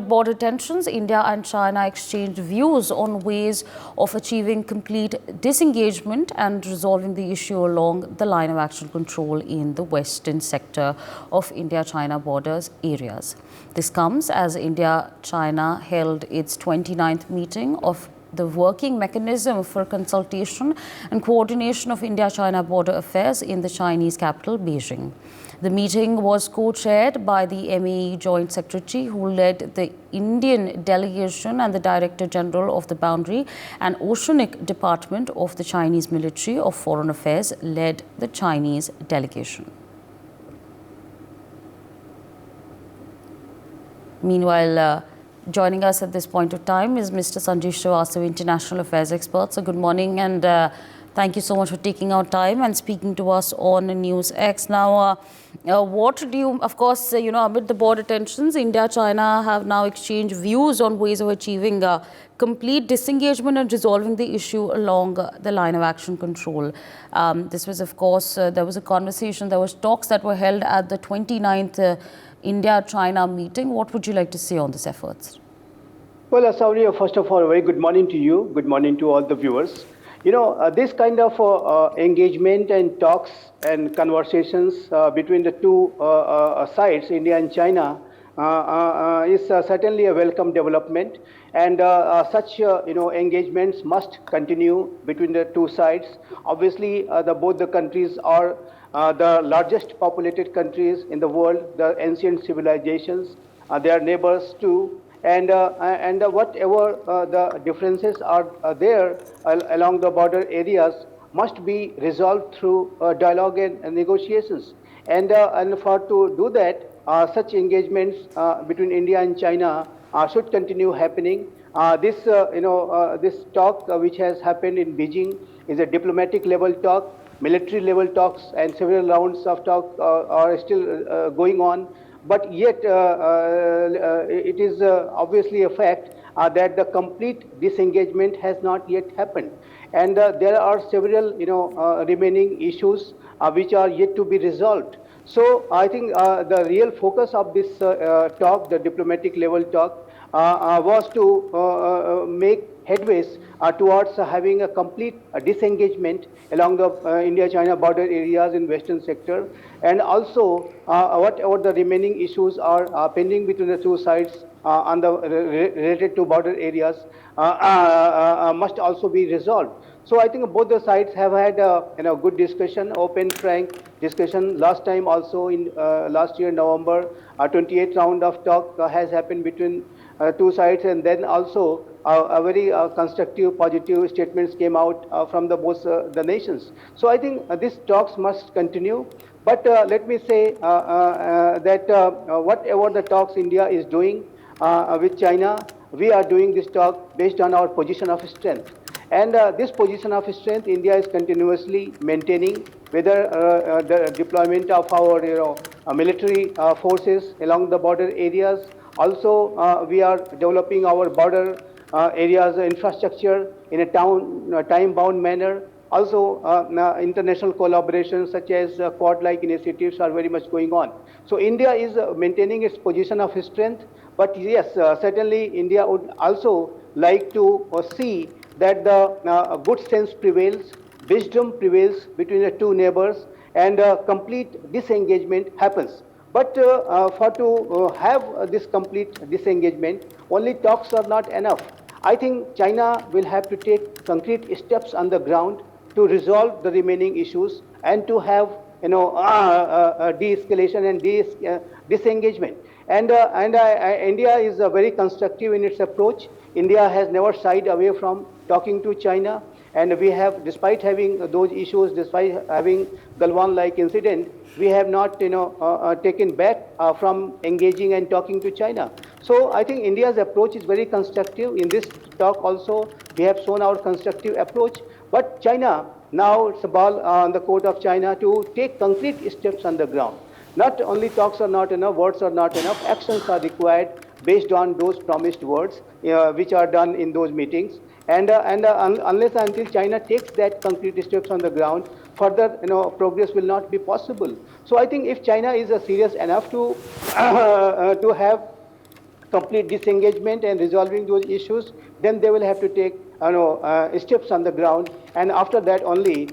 Amid border tensions, India and China exchanged views on ways of achieving complete disengagement and resolving the issue along the line of action control in the western sector of India-China borders areas. This comes as India-China held its 29th meeting of the working mechanism for consultation and coordination of India-China border affairs in the Chinese capital, Beijing. The meeting was co-chaired by the MAE Joint Secretary, who led the Indian delegation, and the Director General of the Boundary and Oceanic Department of the Chinese Ministry of Foreign Affairs led the Chinese delegation. Meanwhile, joining us at this point of time is Mr. Sanjeev Srivastava, International Affairs expert. So good morning, and thank you so much for taking our time and speaking to us on NewsX. Now, what do you, of course, amid the border tensions, India-China have now exchanged views on ways of achieving complete disengagement and resolving the issue along the line of action control. This was, of course, there was a conversation, there was talks that were held at the 29th India-China meeting. What would you like to say on these efforts? Well, Asawari, first of all, a very good morning to you. Good morning to all the viewers. This kind of engagement and talks and conversations between the two sides, India and China, is certainly a welcome development. And such engagements must continue between the two sides. Obviously, both the countries are the largest populated countries in the world, the ancient civilizations. They are neighbors too. And whatever the differences are there along the border areas must be resolved through dialogue and negotiations. And to do that, such engagements between India and China should continue happening. This talk which has happened in Beijing is a diplomatic level talk. Military level talks and several rounds of talk are still going on. But yet, it is obviously a fact that the complete disengagement has not yet happened. And there are several, remaining issues which are yet to be resolved. So I think the real focus of this talk, the diplomatic level talk, was to make headways towards having a complete disengagement along the India-China border areas in western sector, and also whatever the remaining issues are pending between the two sides on the related to border areas must also be resolved. So I think both the sides have had good discussion, open, frank discussion. Last time also in last year November, 28th round of talk has happened between two sides, and then also a very constructive, positive statements came out from both the nations. So I think these talks must continue. But let me say that whatever the talks India is doing with China, we are doing this talk based on our position of strength. And this position of strength, India is continuously maintaining, whether the deployment of our military forces along the border areas. Also, we are developing our border areas infrastructure in a time-bound manner. Also, international collaborations such as Quad-like initiatives are very much going on. So India is maintaining its position of strength. But yes, certainly India would also like to see that the good sense prevails, wisdom prevails between the two neighbors, and complete disengagement happens. But to have this complete disengagement, only talks are not enough. I think China will have to take concrete steps on the ground to resolve the remaining issues and to have de-escalation and disengagement. And India is very constructive in its approach. India has never shied away from talking to China, and we have, despite having those issues, despite having Galwan-like incident, we have not taken back from engaging and talking to China. So I think India's approach is very constructive. In this talk also, we have shown our constructive approach. But China, now it's a ball on the court of China to take concrete steps on the ground. Not only talks are not enough, words are not enough, actions are required based on those promised words which are done in those meetings. And unless and until China takes that concrete steps on the ground, further progress will not be possible. So I think if China is serious enough to have complete disengagement and resolving those issues, then they will have to take steps on the ground, and after that only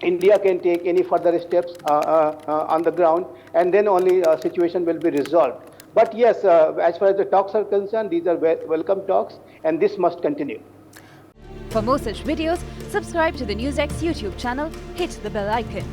India can take any further steps on the ground, and then only situation will be resolved. But yes, as far as the talks are concerned, these are welcome talks, and this must continue. For more such videos, subscribe to the NewsX YouTube channel, hit the bell icon.